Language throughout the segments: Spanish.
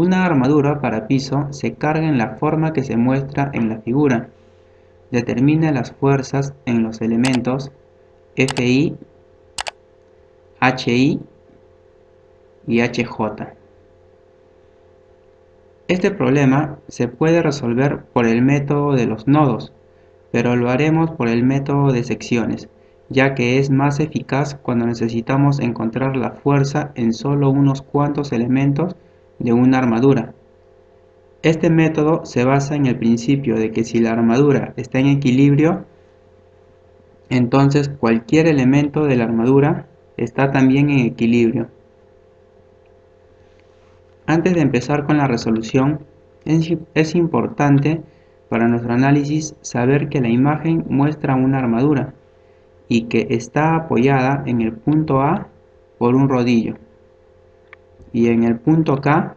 Una armadura para piso se carga en la forma que se muestra en la figura. Determina las fuerzas en los elementos Fi, Hi y Hj. Este problema se puede resolver por el método de los nodos, pero lo haremos por el método de secciones, ya que es más eficaz cuando necesitamos encontrar la fuerza en solo unos cuantos elementos de una armadura. Este método se basa en el principio de que si la armadura está en equilibrio, entonces cualquier elemento de la armadura está también en equilibrio. Antes de empezar con la resolución, es importante para nuestro análisis saber que la imagen muestra una armadura y que está apoyada en el punto A por un rodillo y en el punto K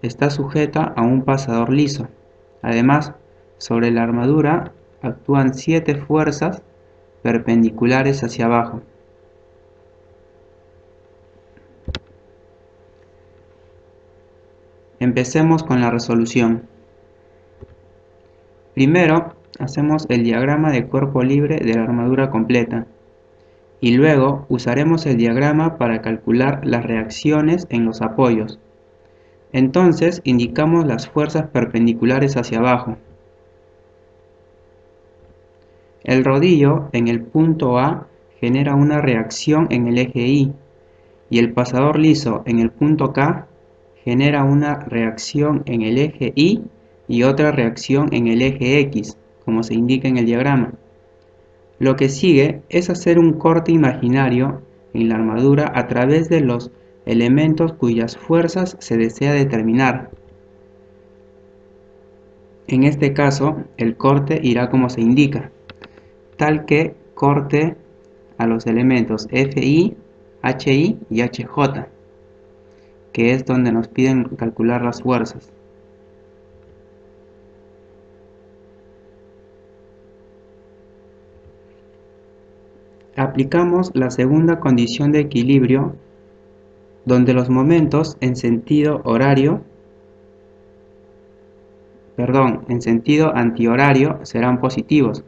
está sujeta a un pasador liso. Además, sobre la armadura actúan 7 fuerzas perpendiculares hacia abajo. Empecemos con la resolución. Primero, hacemos el diagrama de cuerpo libre de la armadura completa y luego usaremos el diagrama para calcular las reacciones en los apoyos. Entonces indicamos las fuerzas perpendiculares hacia abajo. El rodillo en el punto A genera una reacción en el eje Y y el pasador liso en el punto K genera una reacción en el eje Y y otra reacción en el eje X, como se indica en el diagrama. Lo que sigue es hacer un corte imaginario en la armadura a través de los elementos cuyas fuerzas se desea determinar. En este caso, el corte irá como se indica, tal que corte a los elementos Fi, Hi y Hj, que es donde nos piden calcular las fuerzas. Aplicamos la segunda condición de equilibrio, donde los momentos en sentido antihorario serán positivos.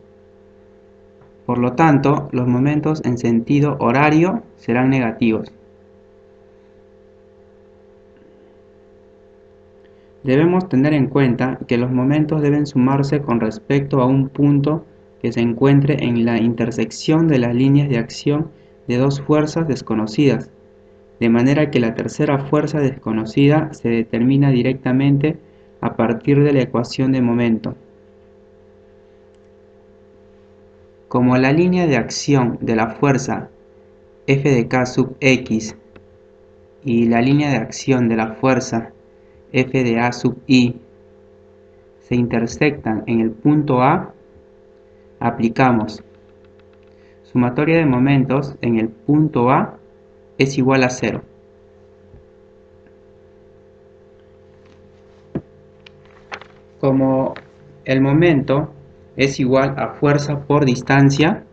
Por lo tanto, los momentos en sentido horario serán negativos. Debemos tener en cuenta que los momentos deben sumarse con respecto a un punto que se encuentre en la intersección de las líneas de acción de dos fuerzas desconocidas, de manera que la tercera fuerza desconocida se determina directamente a partir de la ecuación de momento. Como la línea de acción de la fuerza F de K sub X y la línea de acción de la fuerza F de A sub I se intersectan en el punto A, aplicamos sumatoria de momentos en el punto A es igual a 0. Como el momento es igual a fuerza por distancia,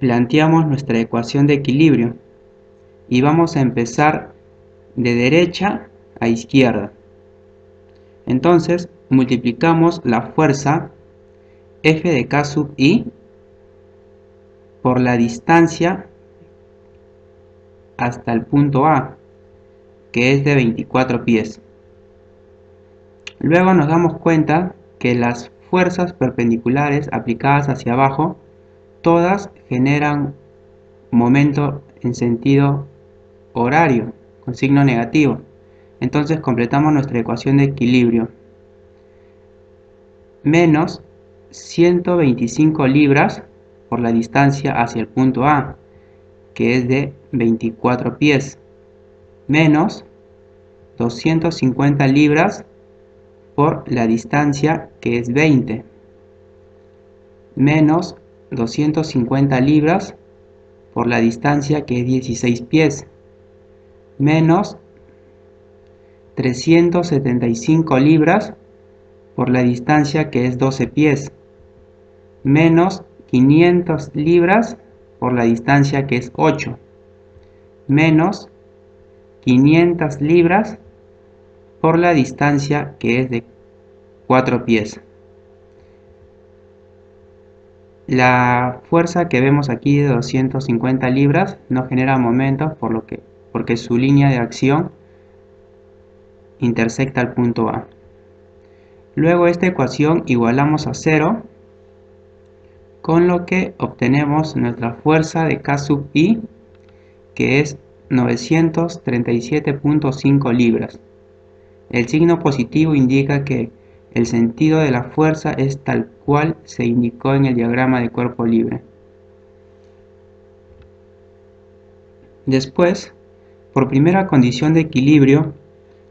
planteamos nuestra ecuación de equilibrio y vamos a empezar de derecha a izquierda. Entonces multiplicamos la fuerza F de K sub I por la distancia hasta el punto A, que es de 24 pies. Luego nos damos cuenta que las fuerzas perpendiculares aplicadas hacia abajo todas generan momento en sentido horario con signo negativo. Entonces completamos nuestra ecuación de equilibrio. Menos 125 libras por la distancia hacia el punto A, que es de 24 pies, menos 250 libras por la distancia, que es 20, menos 250 libras por la distancia, que es 16 pies, menos 375 libras por la distancia, que es 12 pies, menos 500 libras por la distancia, que es 8, menos 500 libras por la distancia que es de 4 pies. La fuerza que vemos aquí de 250 libras no genera momentos porque su línea de acción intersecta el punto A. Luego esta ecuación igualamos a 0, con lo que obtenemos nuestra fuerza de K sub I, que es 937.5 libras. El signo positivo indica que el sentido de la fuerza es tal cual se indicó en el diagrama de cuerpo libre. Después, por primera condición de equilibrio,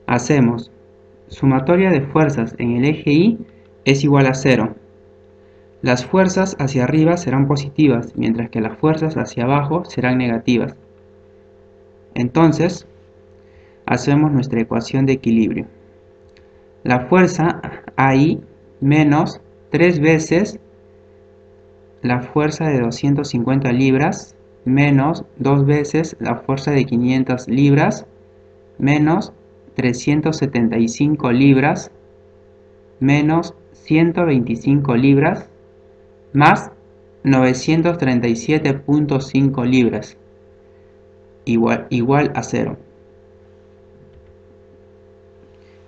hacemos sumatoria de fuerzas en el eje Y es igual a 0. Las fuerzas hacia arriba serán positivas, mientras que las fuerzas hacia abajo serán negativas. Entonces, hacemos nuestra ecuación de equilibrio. La fuerza AI menos 3 veces la fuerza de 250 libras menos 2 veces la fuerza de 500 libras menos 375 libras menos 125 libras más 937.5 libras igual a 0.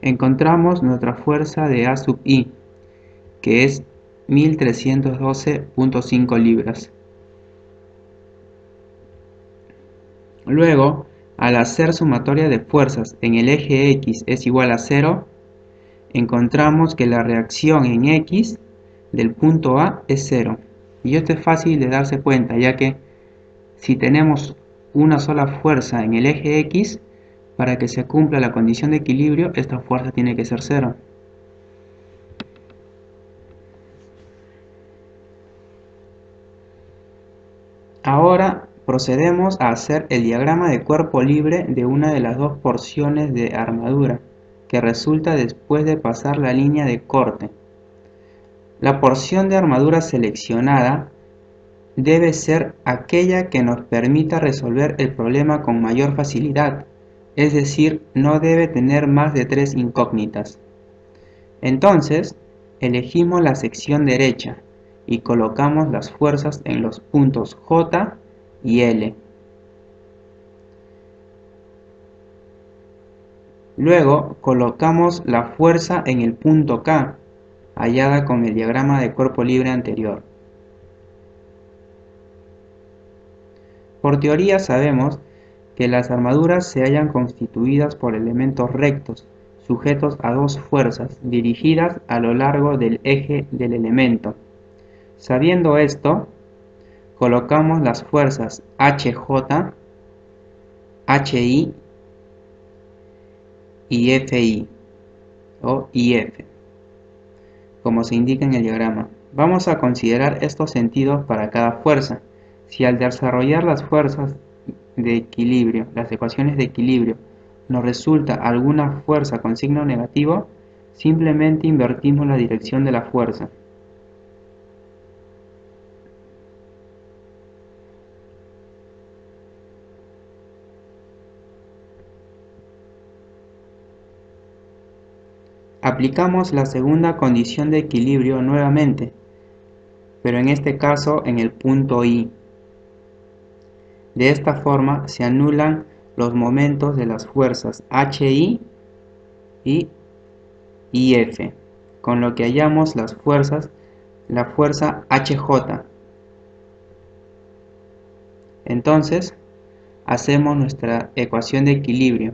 Encontramos nuestra fuerza de A sub I, que es 1312.5 libras. Luego, al hacer sumatoria de fuerzas en el eje X es igual a 0, encontramos que la reacción en X del punto A es 0. Y esto es fácil de darse cuenta, ya que si tenemos una sola fuerza en el eje X, para que se cumpla la condición de equilibrio, esta fuerza tiene que ser 0. Ahora procedemos a hacer el diagrama de cuerpo libre de una de las dos porciones de armadura, que resulta después de pasar la línea de corte. La porción de armadura seleccionada debe ser aquella que nos permita resolver el problema con mayor facilidad, es decir, no debe tener más de 3 incógnitas. Entonces, elegimos la sección derecha y colocamos las fuerzas en los puntos J y L. Luego colocamos la fuerza en el punto K, hallada con el diagrama de cuerpo libre anterior. Por teoría sabemos que las armaduras se hallan constituidas por elementos rectos, sujetos a dos fuerzas, dirigidas a lo largo del eje del elemento. Sabiendo esto, colocamos las fuerzas HJ, HI y FI o IF, como se indica en el diagrama. Vamos a considerar estos sentidos para cada fuerza. Si al desarrollar las fuerzas de equilibrio, las ecuaciones de equilibrio, nos resulta alguna fuerza con signo negativo, simplemente invertimos la dirección de la fuerza. Aplicamos la segunda condición de equilibrio nuevamente, pero en este caso en el punto I. De esta forma se anulan los momentos de las fuerzas HI y IF, con lo que hallamos la fuerza HJ. Entonces, hacemos nuestra ecuación de equilibrio.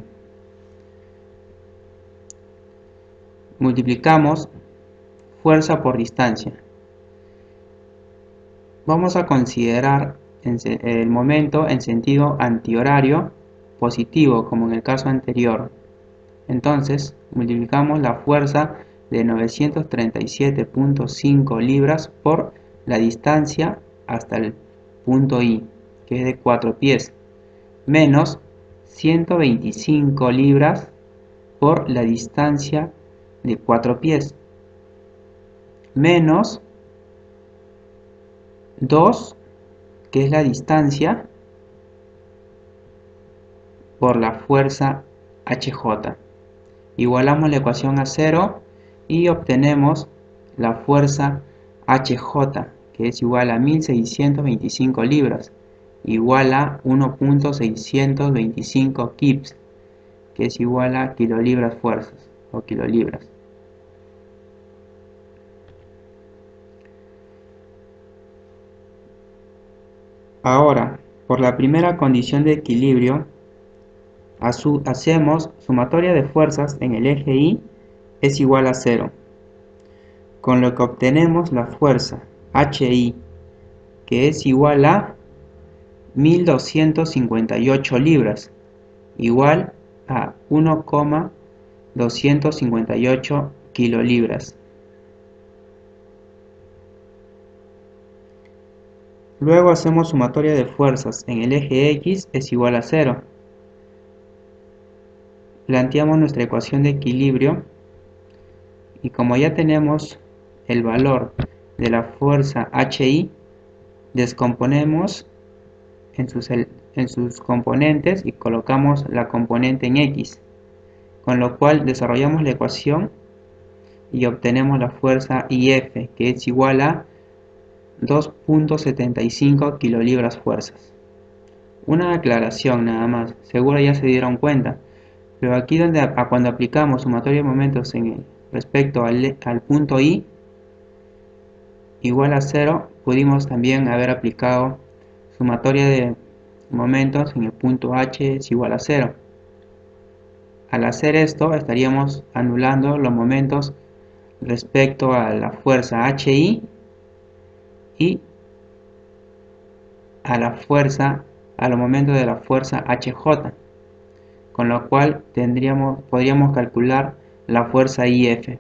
Multiplicamos fuerza por distancia. Vamos a considerar el momento en sentido antihorario positivo, como en el caso anterior. Entonces, multiplicamos la fuerza de 937.5 libras por la distancia hasta el punto I, que es de 4 pies, menos 125 libras por la distancia de 4 pies, menos 2, que es la distancia, por la fuerza HJ. Igualamos la ecuación a 0 y obtenemos la fuerza HJ, que es igual a 1625 libras, igual a 1.625 kips, que es igual a kilolibras fuerzas o kilolibras. Ahora, por la primera condición de equilibrio, hacemos sumatoria de fuerzas en el eje Y es igual a 0, con lo que obtenemos la fuerza HI, que es igual a 1258 libras, igual a 1,258 kilolibras. Luego hacemos sumatoria de fuerzas en el eje X es igual a 0. Planteamos nuestra ecuación de equilibrio y como ya tenemos el valor de la fuerza HI, descomponemos en sus componentes y colocamos la componente en X, con lo cual desarrollamos la ecuación y obtenemos la fuerza IF, que es igual a 2.75 kilolibras fuerzas. Una aclaración nada más, seguro ya se dieron cuenta, pero aquí cuando aplicamos sumatoria de momentos respecto al punto I igual a 0, pudimos también haber aplicado sumatoria de momentos en el punto H es igual a 0. Al hacer esto estaríamos anulando los momentos respecto a la fuerza HI y a los momentos de la fuerza HJ, con lo cual podríamos calcular la fuerza IF.